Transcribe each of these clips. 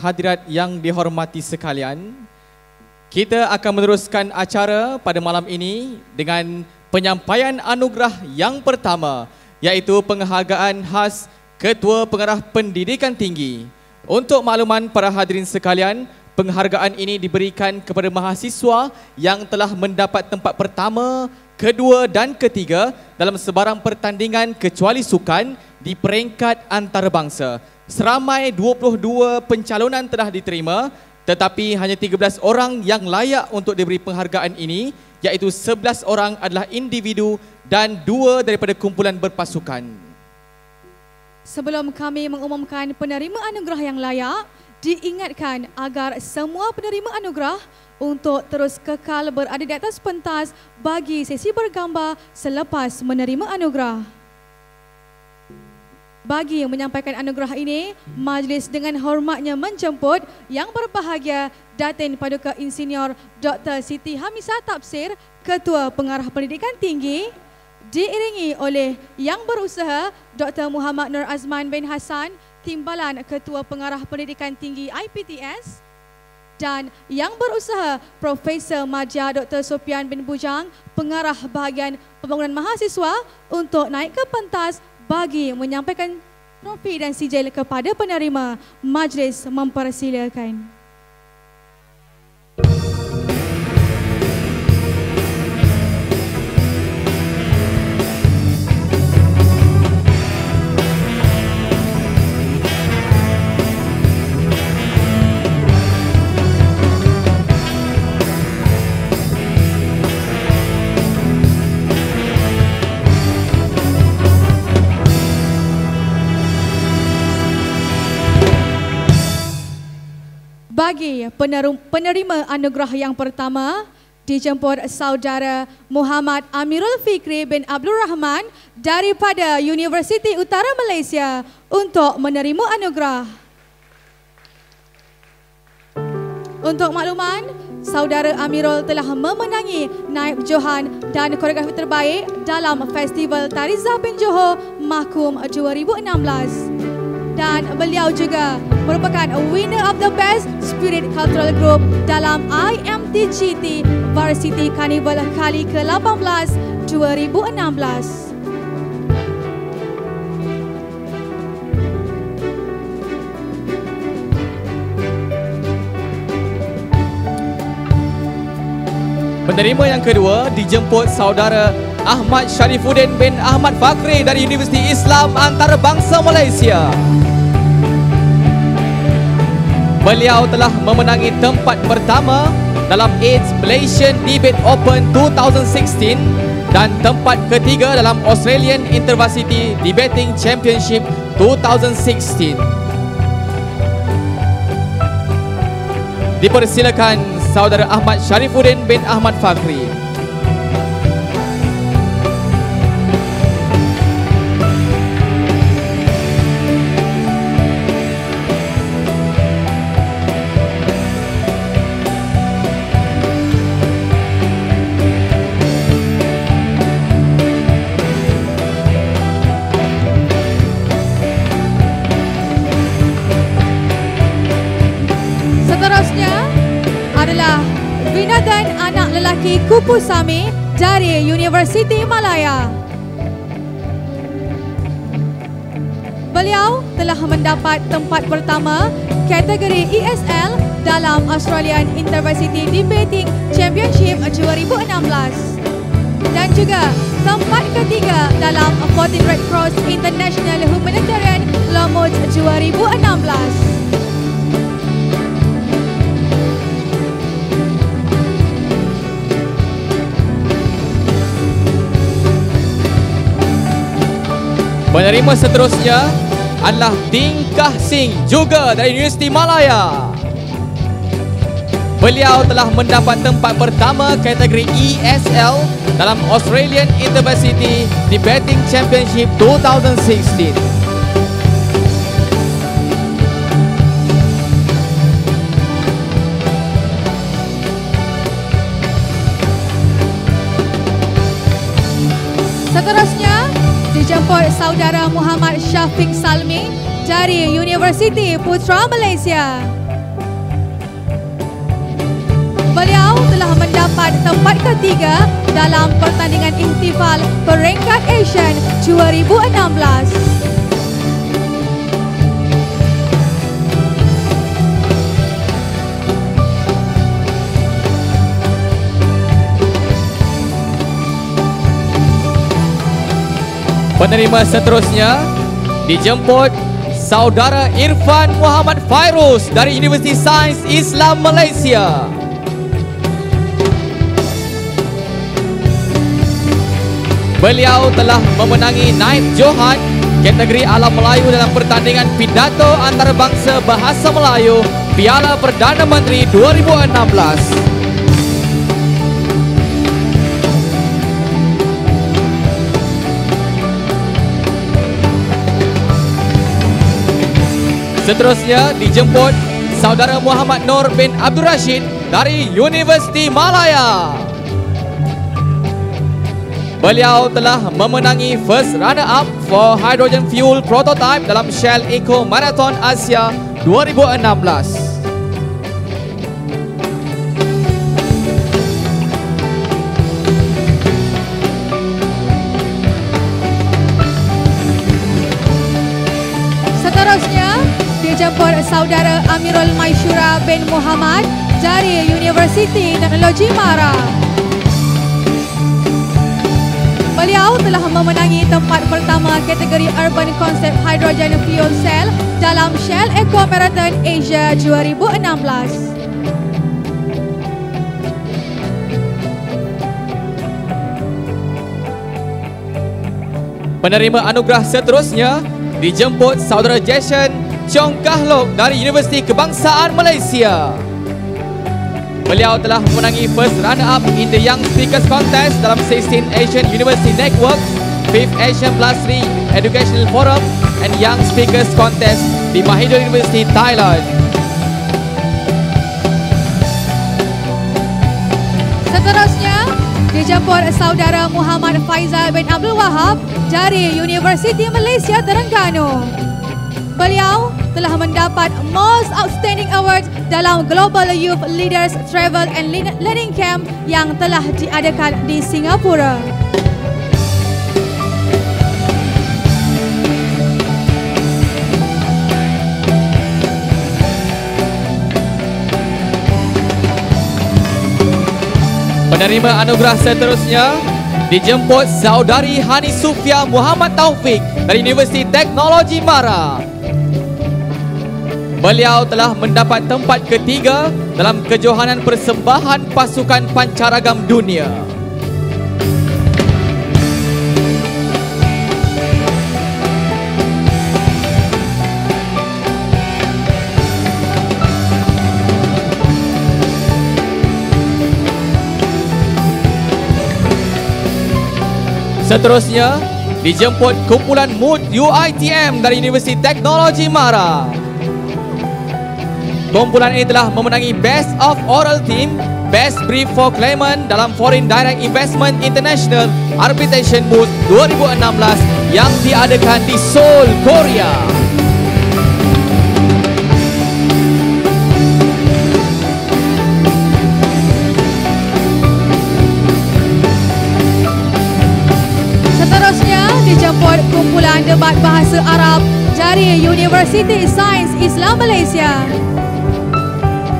hadirat yang dihormati sekalian, kita akan meneruskan acara pada malam ini dengan penyampaian anugerah yang pertama, iaitu penghargaan khas Ketua Pengarah Pendidikan Tinggi. Untuk makluman para hadirin sekalian, penghargaan ini diberikan kepada mahasiswa yang telah mendapat tempat pertama, kedua dan ketiga dalam sebarang pertandingan kecuali sukan di peringkat antarabangsa. Seramai 22 pencalonan telah diterima, tetapi hanya 13 orang yang layak untuk diberi penghargaan ini, iaitu 11 orang adalah individu dan 2 daripada kumpulan berpasukan. Sebelum kami mengumumkan penerima anugerah yang layak, diingatkan agar semua penerima anugerah untuk terus kekal berada di atas pentas bagi sesi bergambar selepas menerima anugerah. Bagi menyampaikan anugerah ini, majlis dengan hormatnya menjemput Yang Berbahagia Datin Paduka Insinyur Dr. Siti Hamisah Tafsir, Ketua Pengarah Pendidikan Tinggi, diiringi oleh Yang Berusaha Dr. Muhammad Nur Azman bin Hassan, Timbalan Ketua Pengarah Pendidikan Tinggi IPTS, dan Yang Berusaha Profesor Madya Dr. Sofian bin Bujang, Pengarah Bahagian Pembangunan Mahasiswa, untuk naik ke pentas bagi menyampaikan trofi dan sijil kepada penerima. Majlis mempersilakan. Bagi penerima anugerah yang pertama, dijemput Saudara Muhammad Amirul Fikri bin Abdul Rahman daripada Universiti Utara Malaysia untuk menerima anugerah. Untuk makluman, Saudara Amirul telah memenangi naib johan dan koreografi terbaik dalam Festival Tari Zapin Johor Mahkum 2016. Dan beliau juga merupakan winner of the Best Spirit Cultural Group dalam IMTGT Varsity Carnival kali ke-18 2016. Penerima yang kedua dijemput Saudara Ahmad Sharifuddin bin Ahmad Fakri dari Universiti Islam Antarabangsa Malaysia. Beliau telah memenangi tempat pertama dalam AIDS Malaysian Debate Open 2016 dan tempat ketiga dalam Australian Intervarsity Debating Championship 2016. Dipersilakan Saudara Ahmad Sharifuddin bin Ahmad Fakri. Kupu Sami dari Universiti Malaya. Beliau telah mendapat tempat pertama kategori ESL dalam Australian Intervarsity Debating Championship 2016 dan juga tempat ketiga dalam 14 Red Cross International Humanitarian Lomot 2016. Penerima seterusnya adalah Tingkah Singh, juga dari Universiti Malaya. Beliau telah mendapat tempat pertama kategori ESL dalam Australian Intervarsity Debating Championship 2016. Seterusnya dijemput Saudara Muhammad Syafiq Salmi dari Universiti Putra Malaysia. Beliau telah mendapat tempat ketiga dalam pertandingan ihtifal peringkat Asian 2016. Penerima seterusnya dijemput Saudara Irfan Muhammad Fairuz dari Universiti Sains Islam Malaysia. Beliau telah memenangi naib Johan kategori alam Melayu dalam pertandingan pidato antarabangsa bahasa Melayu Piala Perdana Menteri 2016. Seterusnya dijemput Saudara Muhammad Nur bin Abdul Rashid dari Universiti Malaya. Beliau telah memenangi first runner-up for hydrogen fuel prototype dalam Shell Eco Marathon Asia 2016. Dijemput Saudara Amirul Maishura bin Muhammad dari Universiti Teknologi Mara. Beliau telah memenangi tempat pertama kategori Urban Concept Hydrogen Fuel Cell dalam Shell Eco Marathon Asia 2016. Penerima anugerah seterusnya dijemput Saudara Jason Chong Kah Lok dari Universiti Kebangsaan Malaysia. Beliau telah memenangi first runner-up in the Young Speakers Contest dalam 16 Asian University Network, 5th Asian Plus 3 Educational Forum and Young Speakers Contest di Mahidol University, Thailand. Seterusnya dijemput Saudara Muhammad Faizal bin Abdul Wahab dari Universiti Malaysia Terengganu. Beliau telah mendapat Most Outstanding Award dalam Global Youth Leaders Travel and Learning Camp yang telah diadakan di Singapura. Penerima anugerah seterusnya dijemput Saudari Hani Sufia Muhammad Taufik dari Universiti Teknologi Mara. Beliau telah mendapat tempat ketiga dalam kejohanan persembahan pasukan pancaragam dunia. Seterusnya dijemput kumpulan MUD UiTM dari Universiti Teknologi Mara. Kumpulan ini telah memenangi Best of Oral Team, Best Brief for Claimant dalam Foreign Direct Investment International Arbitration MUD 2016 yang diadakan di Seoul, Korea. Seterusnya dijemput kumpulan debat bahasa Arab dari Universiti Sains Islam Malaysia.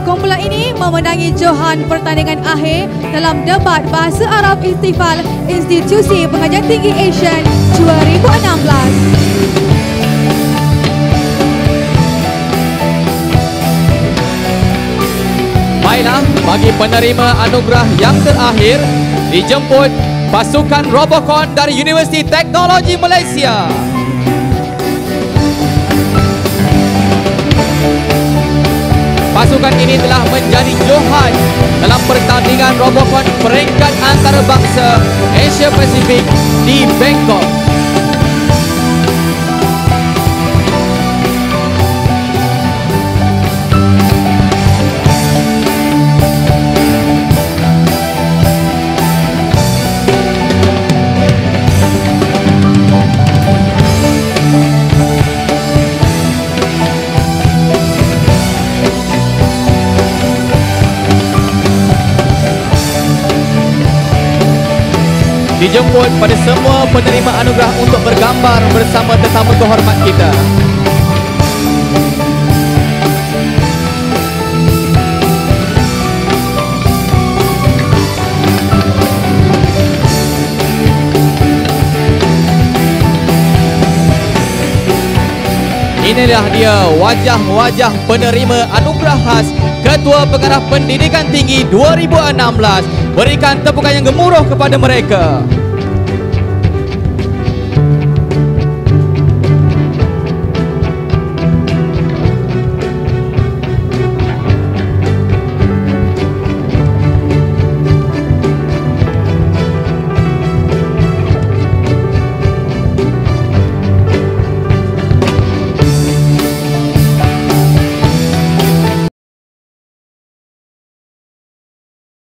Kumpulan ini memenangi johan pertandingan akhir dalam debat bahasa Arab Ihtifal Institusi Pengajian Tinggi Asian 2016. Baiklah, bagi penerima anugerah yang terakhir dijemput pasukan Robocon dari Universiti Teknologi Malaysia. Pasukan ini telah menjadi johan dalam pertandingan Robocon peringkat antarabangsa Asia Pasifik di Bangkok. menjemput pada semua penerima anugerah untuk bergambar bersama tetamu kehormat kita. Inilah dia wajah-wajah penerima anugerah khas Ketua Pengarah Pendidikan Tinggi 2016. Berikan tepukan yang gemuruh kepada mereka.